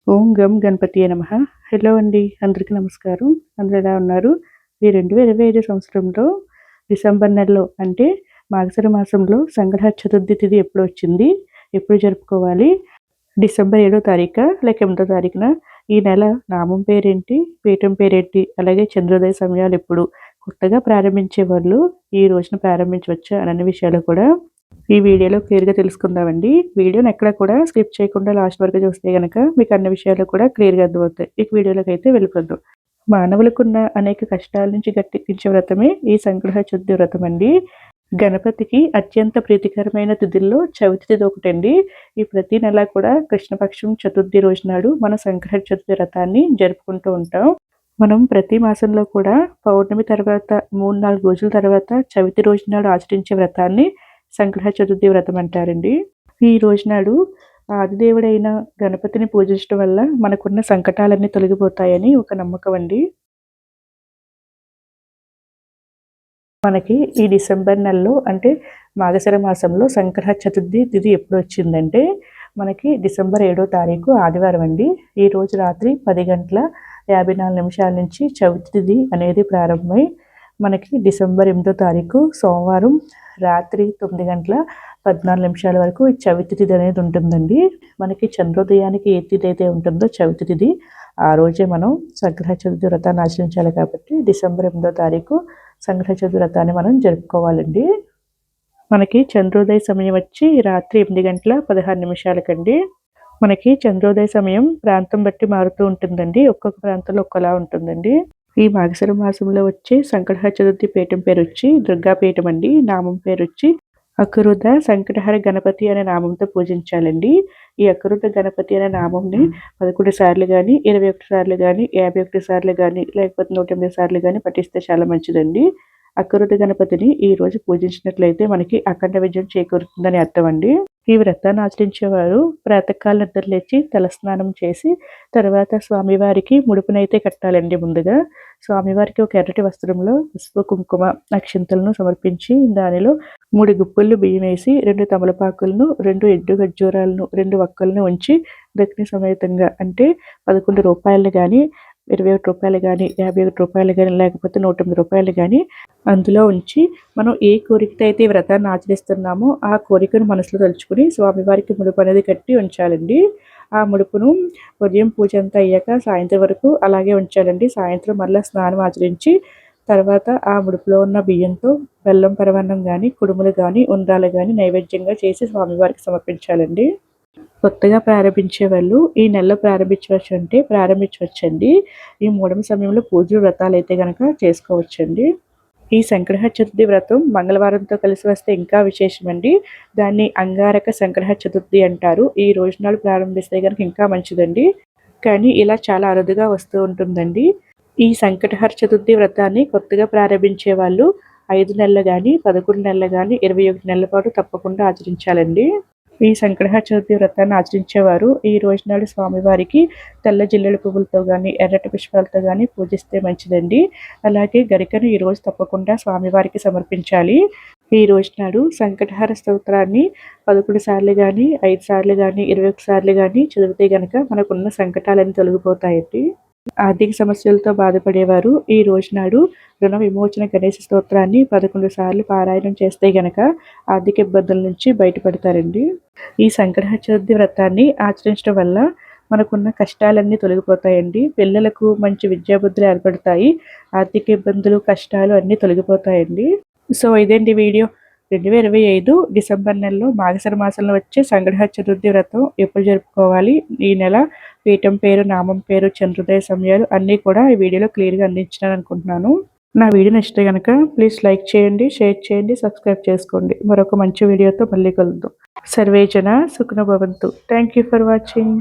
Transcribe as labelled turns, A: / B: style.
A: ఓం గం గణపతియే నమః. హలో అండి. అందరికీ నమస్కారం. అందరూ ఎలా ఉన్నారు? ఈ 2025 సంవత్సరంలో డిసెంబర్ నెలలో అంటే మార్గశిర మాసంలో సంకటహర చతుర్థి తిథి ఎప్పుడొచ్చింది? ఎప్పుడు జరుపుకోవాలి? డిసెంబర్ 7వ తారీఖా? లేక 8వ తారీఖున? ఈ నెల నామం పేరేంటి? పీఠం పేరేంటి? అలాగే చంద్రోదయ సమయాలెప్పుడు? కొత్తగా ప్రారంభించే వాళ్ళు ఈ రోజున ప్రారంభించవచ్చా? అన్ని విషయాలు కూడా ఈ వీడియోలో క్లియర్‌గా తెలుసుకుందామండి. వీడియోని ఎక్కడ కూడా స్కిప్ చేయకుండా లాస్ట్ వరకు చూస్తే గనక మీకు అన్ని విషయాలు కూడా క్లియర్‌గా అర్థమవుతాయి. ఇక వీడియోలోకైతే వెళ్ళిపోదాం. మానవులకున్న అనేక కష్టాల నుంచి గట్టెక్కించే వ్రతమే ఈ సంకటహర చతుర్థి వ్రతం అండి. గణపతికి అత్యంత ప్రీతికరమైన తిథుల్లో చవితి తిథి ఒకటండి. ఈ ప్రతి నెల కూడా కృష్ణపక్షం చతుర్థి రోజు నాడు మన సంకటహర చతుర్థి వ్రతాన్ని జరుపుకుంటూ ఉంటాం. మనం ప్రతి మాసంలో కూడా పౌర్ణమి తర్వాత 3, 4 రోజుల తర్వాత చవితి రోజు నాడు ఆచరించే వ్రతాన్ని సంకటహర చతుర్థి వ్రతం అంటారండి. ఈ రోజు నాడు ఆదిదేవుడైన గణపతిని పూజించడం వల్ల మనకున్న సంకటాలన్నీ తొలగిపోతాయని ఒక నమ్మకం అండి. మనకి ఈ డిసెంబర్ నెలలో అంటే మార్గశిర మాసంలో సంకటహర చతుర్థి తిథి ఎప్పుడు వచ్చిందంటే మనకి డిసెంబర్ 7వ తారీఖు ఆదివారం అండి. ఈ రోజు రాత్రి 10:54 నుంచి చవితి తిథి అనేది ప్రారంభమై మనకి డిసెంబర్ 8వ తారీఖు సోమవారం రాత్రి 9:14 వరకు ఈ చవితి తిథి అనేది ఉంటుందండి. మనకి చంద్రోదయానికి ఏ తిథి అయితే ఉంటుందో చవితి తిథి ఆ రోజే మనం సంకటహర చతుర్థి వ్రతాన్ని ఆచరించాలి కాబట్టి డిసెంబర్ 8వ తారీఖు సంకటహర చతుర్థి వ్రతాన్ని మనం జరుపుకోవాలండి. మనకి చంద్రోదయ సమయం వచ్చి రాత్రి 8:16 మనకి చంద్రోదయ సమయం ప్రాంతం బట్టి మారుతూ ఉంటుందండి. ఒక్కొక్క ప్రాంతంలో ఒక్కలా ఉంటుందండి. ఈ మార్గశిర మాసంలో వచ్చే సంకటహర చతుర్థి పీఠం పేరు వచ్చి దుర్గా పీఠం అండి. నామం పేరు వచ్చి అకృత సంకటహర గణపతి అనే నామంతో పూజించాలండి. ఈ అకృత గణపతి అనే నామంని 11 సార్లు కానీ 21 సార్లు కానీ 51 సార్లు కానీ లేకపోతే 108 సార్లు కానీ పఠిస్తే చాలా మంచిదండి. అకృత గణపతిని ఈ రోజు పూజించినట్లయితే మనకి అఖండ విజయం చేకూరుతుందని అర్థం అండి. ఈ వ్రతాన్ని ఆచరించేవారు ప్రాతకాలం నిద్రలేచి తలస్నానం చేసి తర్వాత స్వామివారికి ముడుపునైతే కట్టాలండి. ముందుగా స్వామివారికి ఒక ఎర్రటి వస్త్రంలో పసుపు కుంకుమ అక్షింతలను సమర్పించి దానిలో 3 గుప్పుళ్ళు బియ్యం వేసి 2 తమలపాకులను 2 ఎండు ఖర్జూరాలను 2 వక్కలను ఉంచి దక్షిణ సమేతంగా అంటే 11 రూపాయలు కానీ 21 రూపాయలు కానీ 51 రూపాయలు కానీ లేకపోతే 108 రూపాయలు కానీ అందులో ఉంచి మనం ఏ కోరికతో అయితే ఈ వ్రతాన్ని ఆచరిస్తున్నామో ఆ కోరికను మనసులో తలుచుకుని స్వామివారికి ముడుపు అనేది కట్టి ఉంచాలండి. ఆ ముడుపును ఉదయం పూజ అంతా అయ్యాక సాయంత్రం వరకు అలాగే ఉంచాలండి. సాయంత్రం మళ్ళీ స్నానం ఆచరించి తర్వాత ఆ ముడుపులో ఉన్న బియ్యంతో బెల్లం పరమాన్నం కానీ కుడుములు కానీ ఉండ్రాలు కానీ నైవేద్యంగా చేసి స్వామివారికి సమర్పించాలండి. కొత్తగా ప్రారంభించే వాళ్ళు ఈ నెలలో ప్రారంభించవచ్చండి. ఈ మూడవ సమయంలో పూజలు వ్రతాలు అయితే కనుక చేసుకోవచ్చండి. ఈ సంకటహర చతుర్థి వ్రతం మంగళవారంతో కలిసి వస్తే ఇంకా విశేషమండి. దాన్ని అంగారక సంకటహర చతుర్థి అంటారు. ఈ రోజు నాడు ప్రారంభిస్తే కనుక ఇంకా మంచిదండి. కానీ ఇలా చాలా అరుదుగా వస్తూ ఉంటుందండి. ఈ సంకటహర చతుర్థి వ్రతాన్ని కొత్తగా ప్రారంభించే వాళ్ళు 5 నెలలు కానీ 11 నెలలు కానీ 21 నెలల పాటు తప్పకుండా ఆచరించాలండి. ఈ సంకటహర చతుర్థి వ్రతాన్ని ఆచరించేవారు ఈ రోజు నాడు స్వామివారికి తెల్ల జిల్లేడు పువ్వులతో కానీ ఎర్రటి పుష్పాలతో కానీ పూజిస్తే మంచిదండి. అలాగే గరికను ఈ రోజు తప్పకుండా స్వామివారికి సమర్పించాలి. ఈ రోజు నాడు సంకటహర స్తోత్రాన్ని 11 సార్లు కానీ 5 సార్లు కానీ 21 సార్లు కానీ చదివితే గనక మనకున్న సంకటాలన్నీ తొలగిపోతాయండి. ఆర్థిక సమస్యలతో బాధపడేవారు ఈ రోజు నాడు రుణ విమోచన గణేశ స్తోత్రాన్ని 11 సార్లు పారాయణం చేస్తే గనక ఆర్థిక ఇబ్బందుల నుంచి బయటపడతారండి. ఈ సంకటహర చతుర్థి వ్రతాన్ని ఆచరించడం వల్ల మనకున్న కష్టాలన్నీ తొలగిపోతాయండి. పిల్లలకు మంచి విద్యాబుద్ధులు ఏర్పడతాయి. ఆర్థిక ఇబ్బందులు కష్టాలు అన్నీ తొలగిపోతాయండి. సో ఇదేంటి వీడియో. 2025 డిసెంబర్ నెలలో మార్గశిర మాసంలో వచ్చే సంకటహర చతుర్థి వ్రతం ఎప్పుడు జరుపుకోవాలి, ఈ నెల పీఠం పేరు నామం పేరు చంద్రోదయ సమయాలు అన్నీ కూడా ఈ వీడియోలో క్లియర్గా అందించాను అనుకుంటున్నాను. నా వీడియో నచ్చితే కనుక ప్లీజ్ లైక్ చేయండి, షేర్ చేయండి, సబ్స్క్రైబ్ చేసుకోండి. మరొక మంచి వీడియోతో మళ్ళీ కలుద్దాం. సర్వే జన సుఖినో భవంతు. Thank you for watching.